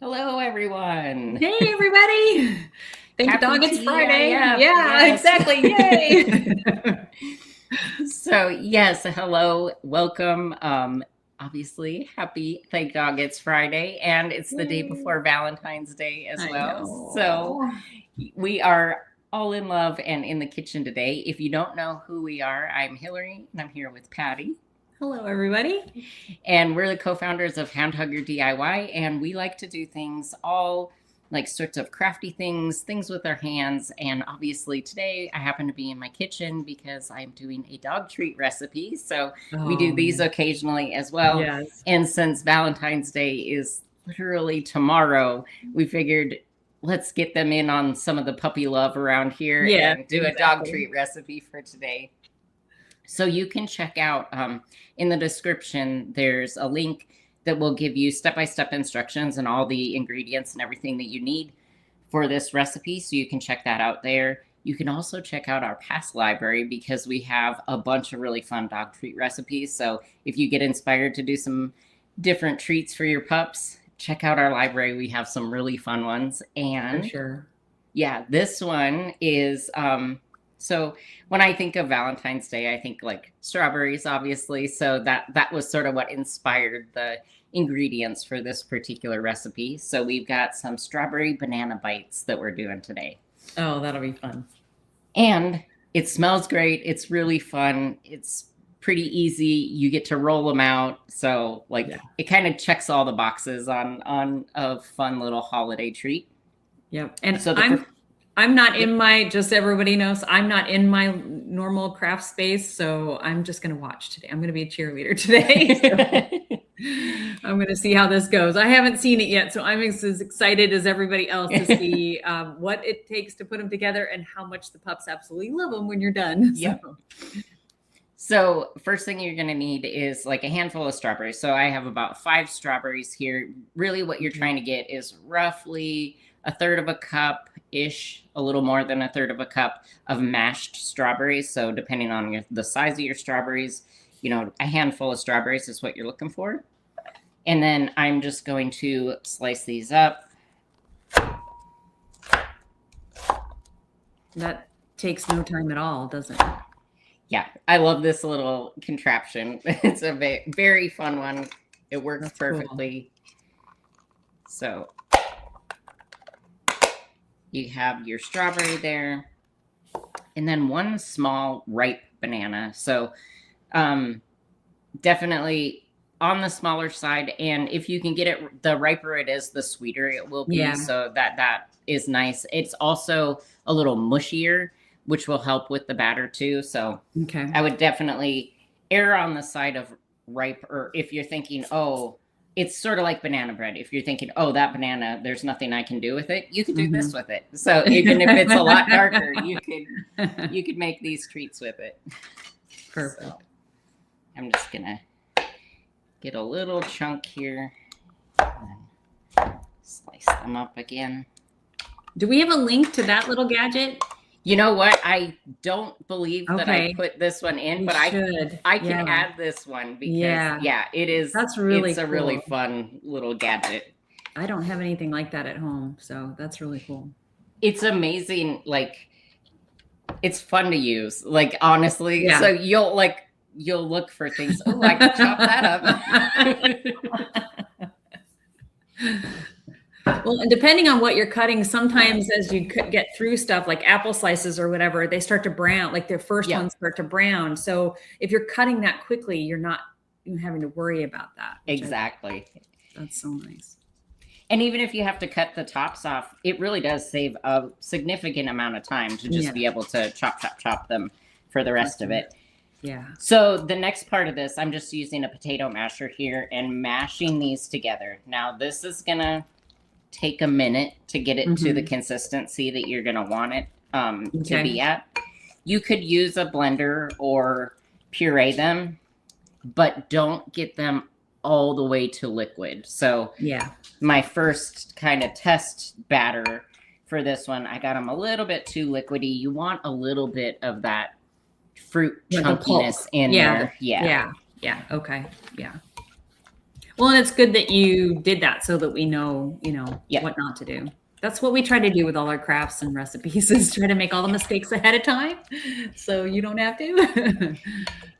Hello, everyone. Hey, everybody. Thank dog, it's Friday. TGIF. Yeah, Yes. exactly. Yay. So, yes, hello, welcome. Obviously, happy Thank Dog It's Friday, and it's the day before Valentine's Day as well. So, we are all in love and in the kitchen today. If you don't know who we are, I'm Hillary, and I'm here with Patty. Hello, everybody. And we're the co-founders of Hound Hugger DIY, and we like to do things all like sorts of crafty things with our hands. And obviously today I happen to be in my kitchen because I'm doing a dog treat recipe. So we do these occasionally as well. Yes. And since Valentine's Day is literally tomorrow, we figured let's get them in on some of the puppy love around here and do a dog treat recipe for today. So you can check out in the description, there's a link that will give you step-by-step instructions and all the ingredients and everything that you need for this recipe. So you can check that out there. You can also check out our past library because we have a bunch of really fun dog treat recipes. So if you get inspired to do some different treats for your pups, check out our library. We have some really fun ones. And for sure. Yeah, this one is... So when I think of Valentine's Day, I think like strawberries, obviously. So that was sort of what inspired the ingredients for this particular recipe. So we've got some strawberry banana bites that we're doing today. Oh, that'll be fun. And it smells great. It's really fun. It's pretty easy. You get to roll them out. So it kind of checks all the boxes on a fun little holiday treat. Yep. And so I'm not in my, just everybody knows, I'm not in my normal craft space. So I'm just going to watch today. I'm going to be a cheerleader today. So I'm going to see how this goes. I haven't seen it yet. So I'm as excited as everybody else to see what it takes to put them together and how much the pups absolutely love them when you're done. Yep. So first thing you're going to need is like a handful of strawberries. So I have about 5 strawberries here. Really what you're trying to get is roughly 1/3 of a cup-ish, a little more than 1/3 of a cup of mashed strawberries. So depending on the size of your strawberries, a handful of strawberries is what you're looking for. And then I'm just going to slice these up. That takes no time at all, doesn't it? Yeah, I love this little contraption. It's a very fun one. It works perfectly. Cool. So you have your strawberry there, and then 1 small ripe banana. So definitely on the smaller side. And if you can get it, the riper it is, the sweeter it will be. Yeah. So that is nice. It's also a little mushier, which will help with the batter too. So I would definitely err on the side of ripe, or if you're thinking, oh, it's sort of like banana bread. If you're thinking, oh, that banana, there's nothing I can do with it, you can do this with it. So even if it's a lot darker, you could make these treats with it. Perfect. So I'm just gonna get a little chunk here and slice them up again. Do we have a link to that little gadget? You know what? I don't believe that I put this one in, but I can add this one because it is. That's really it's a really fun little gadget. I don't have anything like that at home, so that's really cool. It's amazing. Like, it's fun to use. Like, honestly, so you'll look for things. Oh, I can chop that up. Well, and depending on what you're cutting, sometimes as you get through stuff like apple slices or whatever, they start to brown, like their first ones start to brown. So if you're cutting that quickly, you're not having to worry about that. Exactly. That's so nice. And even if you have to cut the tops off, it really does save a significant amount of time to just be able to chop them for the rest of it. Yeah. So the next part of this, I'm just using a potato masher here and mashing these together. Now this is going to take a minute to get it to the consistency that you're going to want it to be at. You could use a blender or puree them, but don't get them all the way to liquid. So my first kind of test batter for this one, I got them a little bit too liquidy. You want a little bit of that fruit chunkiness in there. Yeah. Okay. Yeah. Well, and it's good that you did that so that we know, what not to do. That's what we try to do with all our crafts and recipes, is try to make all the mistakes ahead of time so you don't have to.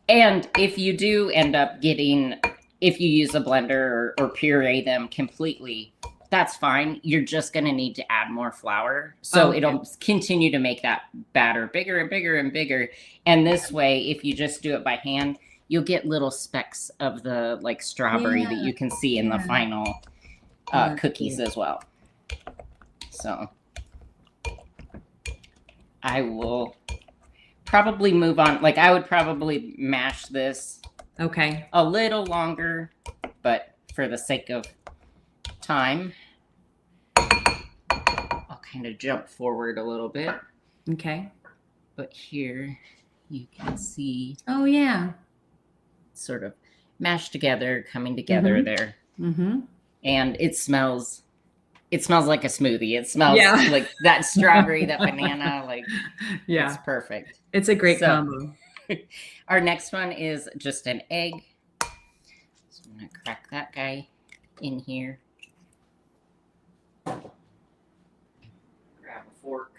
And if you do end up if you use a blender or puree them completely, that's fine. You're just going to need to add more flour. So it'll continue to make that batter bigger and bigger and bigger. And this way, if you just do it by hand, you'll get little specks of the like strawberry that you can see in the final cookies as well. So I will probably move on. Like I would probably mash this a little longer, but for the sake of time, I'll kind of jump forward a little bit. Okay. But here you can see. Oh yeah. Sort of mashed together, coming together there. And it smells like a smoothie. It smells like that strawberry, that banana, like it's perfect. It's a great combo. Our next one is just an egg. So I'm gonna crack that guy in here. Grab a fork.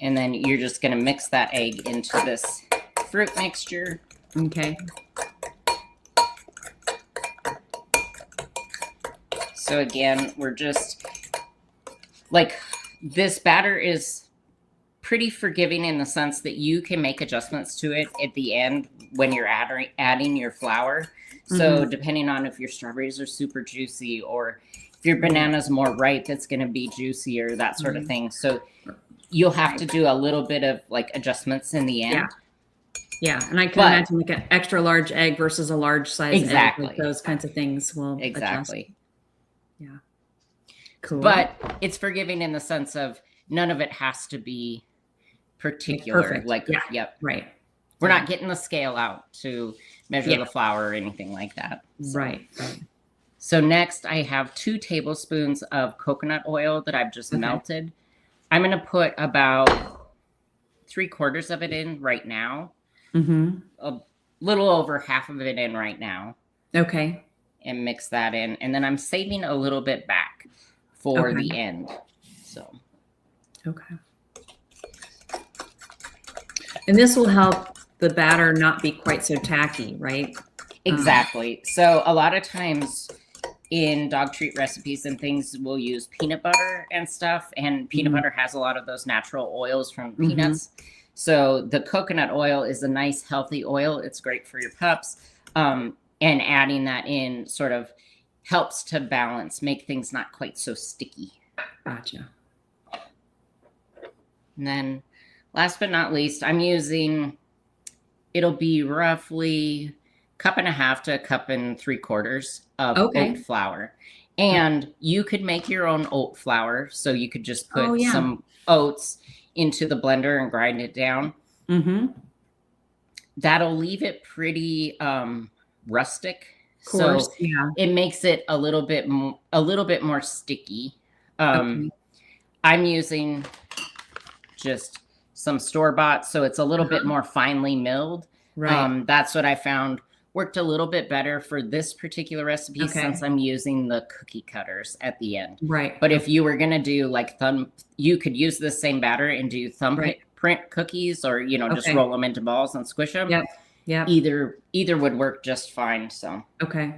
And then you're just going to mix that egg into this fruit mixture. Okay. So again, we're just like, this batter is pretty forgiving in the sense that you can make adjustments to it at the end when you're adding your flour. So depending on if your strawberries are super juicy or if your banana's more ripe, it's going to be juicier, that sort of thing. So you'll have to do a little bit of like adjustments in the end. Yeah. And I can imagine like an extra large egg versus a large size egg. Like those kinds of things will adjust. Yeah. Cool. But it's forgiving in the sense of none of it has to be particular. Perfect. Like, Right. We're not getting the scale out to measure the flour or anything like that. So. Right. So next I have 2 tablespoons of coconut oil that I've just melted. I'm going to put about 3/4 of it in right now. A little over half of it in right now. Okay. And mix that in. And then I'm saving a little bit back for the end. So. Okay. And this will help the batter not be quite so tacky, right? Exactly. So a lot of times in dog treat recipes and things, we'll use peanut butter and stuff. And peanut butter has a lot of those natural oils from peanuts. So the coconut oil is a nice, healthy oil. It's great for your pups. And adding that in sort of helps to balance, make things not quite so sticky. Gotcha. And then last but not least, I'm using, it'll be roughly 1.5 to 1 3/4 of oat flour. And you could make your own oat flour. So you could just put some oats into the blender and grind it down. That'll leave it pretty rustic. Course, so it makes it a little bit more sticky. I'm using just some store-bought, so it's a little bit more finely milled. Right. That's what I found worked a little bit better for this particular recipe since I'm using the cookie cutters at the end. Right. But if you were going to do like you could use the same batter and do thumbprint cookies, or, just roll them into balls and squish them. Yeah. Either would work just fine. So. Okay.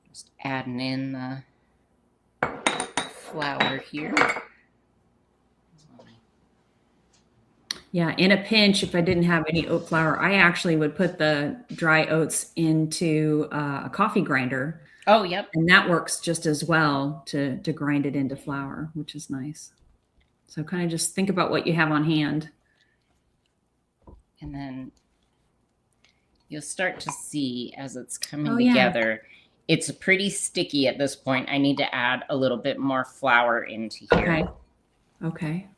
Just adding in the flour here. Yeah, in a pinch, if I didn't have any oat flour, I actually would put the dry oats into a coffee grinder. Oh, yep. And that works just as well to grind it into flour, which is nice. So kind of just think about what you have on hand. And then you'll start to see as it's coming together, it's pretty sticky at this point. I need to add a little bit more flour into here. Okay.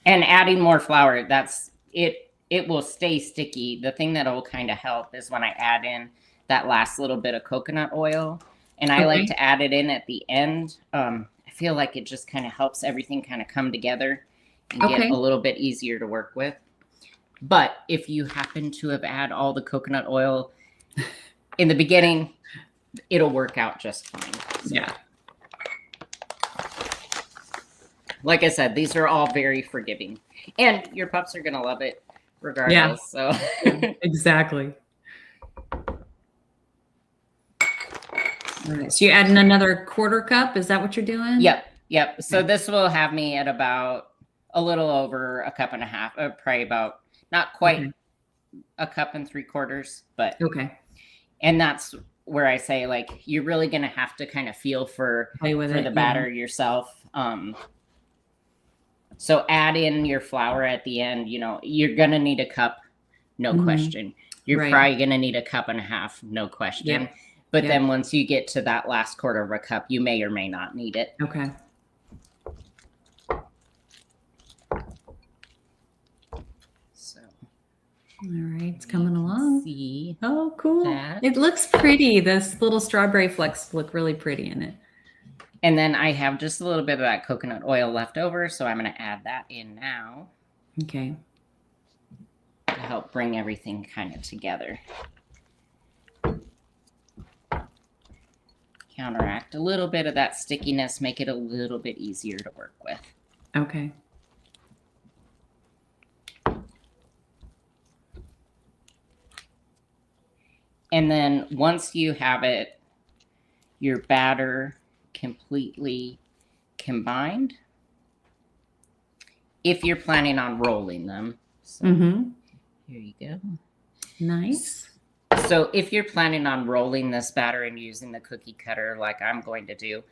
And adding more flour, that's it. It will stay sticky. The thing that'll kind of help is when I add in that last little bit of coconut oil, and I like to add it in at the end. I feel like it just kind of helps everything kind of come together and get a little bit easier to work with. But if you happen to have added all the coconut oil in the beginning, it'll work out just fine. So. Yeah. Like I said, these are all very forgiving. And your pups are going to love it regardless. Yeah. So yeah, exactly. All right. So you're adding another 1/4 cup. Is that what you're doing? Yep. So this will have me at about a little over 1.5 cups, probably about not quite a 1 3/4 cups, but okay. And that's where I say, like, you're really going to have to kind of feel for the batter yourself. So add in your flour at the end. You know, you're going to need a cup, no question. You're probably going to need 1.5 cups, no question. Yep. But then once you get to that last 1/4 cup, you may or may not need it. Okay. So. All right, it's coming along. See, oh, cool! It looks pretty. This little strawberry flecks look really pretty in it. And then I have just a little bit of that coconut oil left over, so I'm going to add that in now. Okay. To help bring everything kind of together. Counteract a little bit of that stickiness, make it a little bit easier to work with. Okay. And then once you have it, your batter completely combined, if you're planning on rolling them. So here you go. Nice. So if you're planning on rolling this batter and using the cookie cutter like I'm going to do,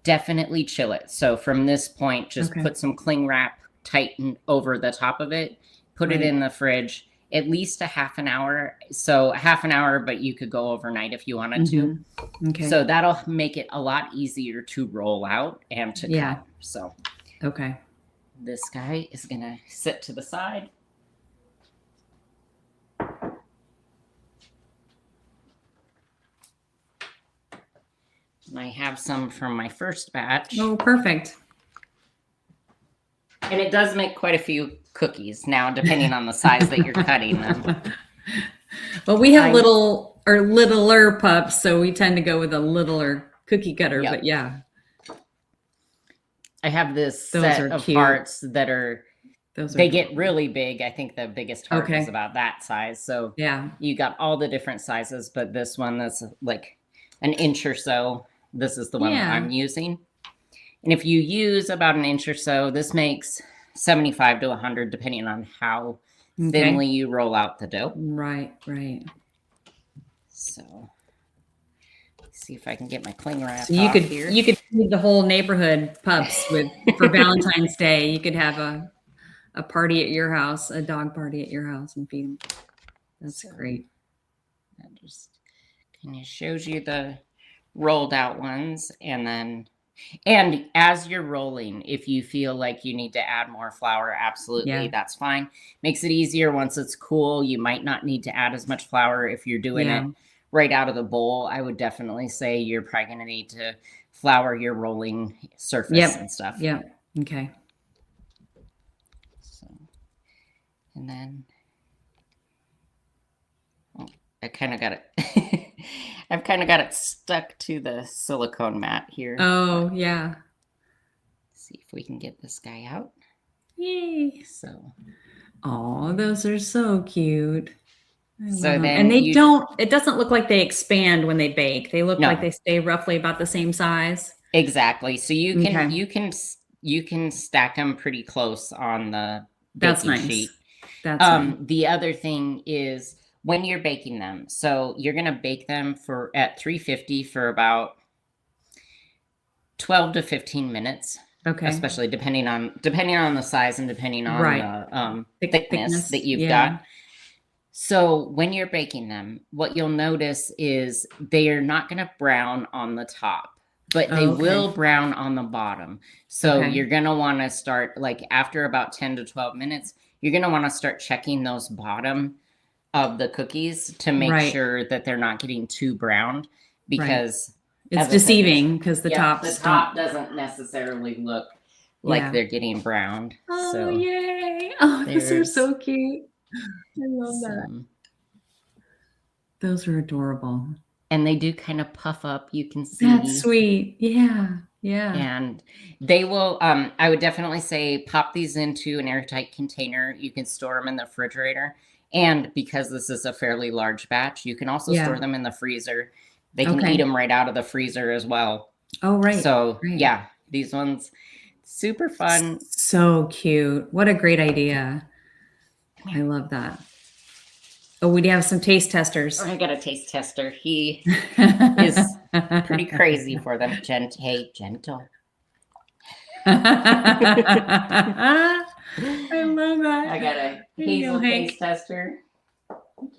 definitely chill it. So from this point, just put some cling wrap, tighten over the top of it, put it in the fridge, at least a half an hour. So half an hour, but you could go overnight if you wanted to. Okay. So that'll make it a lot easier to roll out and to cut. So okay. This guy is going to sit to the side. And I have some from my first batch. Oh, perfect. And it does make quite a few cookies now, depending on the size that you're cutting them. Well, we have littler pups, so we tend to go with a littler cookie cutter, but yeah. I have this set of parts that they get really big. I think the biggest heart is about that size. So you got all the different sizes, but this one that's like an inch or so. This is the one that I'm using. And if you use about an inch or so, this makes 75 to 100, depending on how thinly you roll out the dough. Right. So let's see if I can get my cling wrap. So you could feed the whole neighborhood pups for Valentine's Day. You could have a party at your house, a dog party at your house, and feed them. That's great. That just kind of shows you the rolled out ones, and as you're rolling, if you feel like you need to add more flour, absolutely, that's fine. Makes it easier once it's cool. You might not need to add as much flour if you're doing it right out of the bowl. I would definitely say you're probably going to need to flour your rolling surface and stuff. Okay. So, and then I kind of got it. I've kind of got it stuck to the silicone mat here. Oh, yeah. See if we can get this guy out. Yay. So. Oh, those are so cute. So then and it doesn't look like they expand when they bake. They look like they stay roughly about the same size. Exactly. So you can stack them pretty close on the baking sheet. That's nice. The other thing is, when you're baking them, so you're going to bake them at 350 for about 12 to 15 minutes. Okay. Especially depending on the size and depending on the thickness that you've got. So when you're baking them, what you'll notice is they are not going to brown on the top, but they will brown on the bottom. So you're going to want to start, like, after about 10 to 12 minutes, you're going to want to start checking those bottom of the cookies to make sure that they're not getting too browned, because it's deceiving because the top doesn't necessarily look like they're getting browned. Oh, yay. Oh, these are so cute. love that. Those are adorable. And they do kind of puff up. You can see. That's sweet. Yeah. Yeah. And they will, I would definitely say pop these into an airtight container. You can store them in the refrigerator. And because this is a fairly large batch, you can also store them in the freezer. They can eat them right out of the freezer as well. Oh, right. So yeah, these ones, super fun. So cute. What a great idea. I love that. Oh, we have some taste testers. I got a taste tester. He is pretty crazy for them. Hey, gentle. I love that. I got a Hazel taste tester.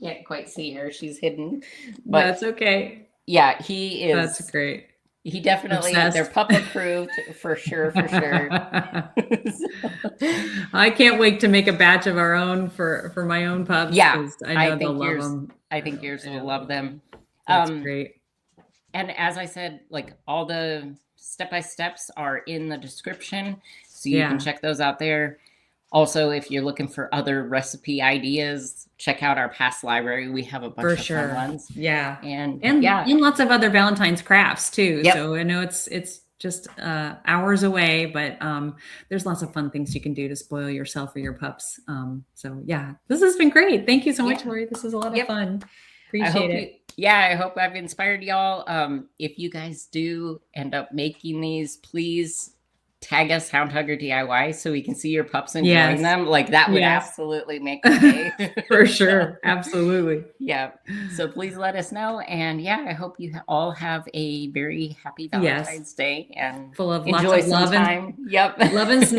Can't quite see her. She's hidden. But that's okay. Yeah, he is. That's great. He definitely, they're pup approved for sure. I can't wait to make a batch of our own for my own pups. Yeah, I know they'll love them. I think yours will love them. That's great. And as I said, like all the step-by-steps are in the description, so you can check those out there. Also, if you're looking for other recipe ideas, check out our past library. We have a bunch of fun ones. Yeah. And lots of other Valentine's crafts too. Yep. So I know it's just hours away, but there's lots of fun things you can do to spoil yourself or your pups. So yeah, this has been great. Thank you so much, Lori. This is a lot of fun. Appreciate it. I hope I've inspired y'all. If you guys do end up making these, please tag us Hound Hugger DIY so we can see your pups enjoying them. Like that would absolutely make the day. For sure. Absolutely. Yeah. So please let us know. And yeah, I hope you all have a very happy Valentine's Day and full of enjoy lots of some love time.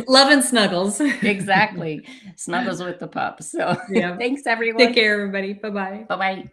Love and snuggles. Exactly. Snuggles with the pups. So thanks everyone. Take care, everybody. Bye-bye. Bye-bye.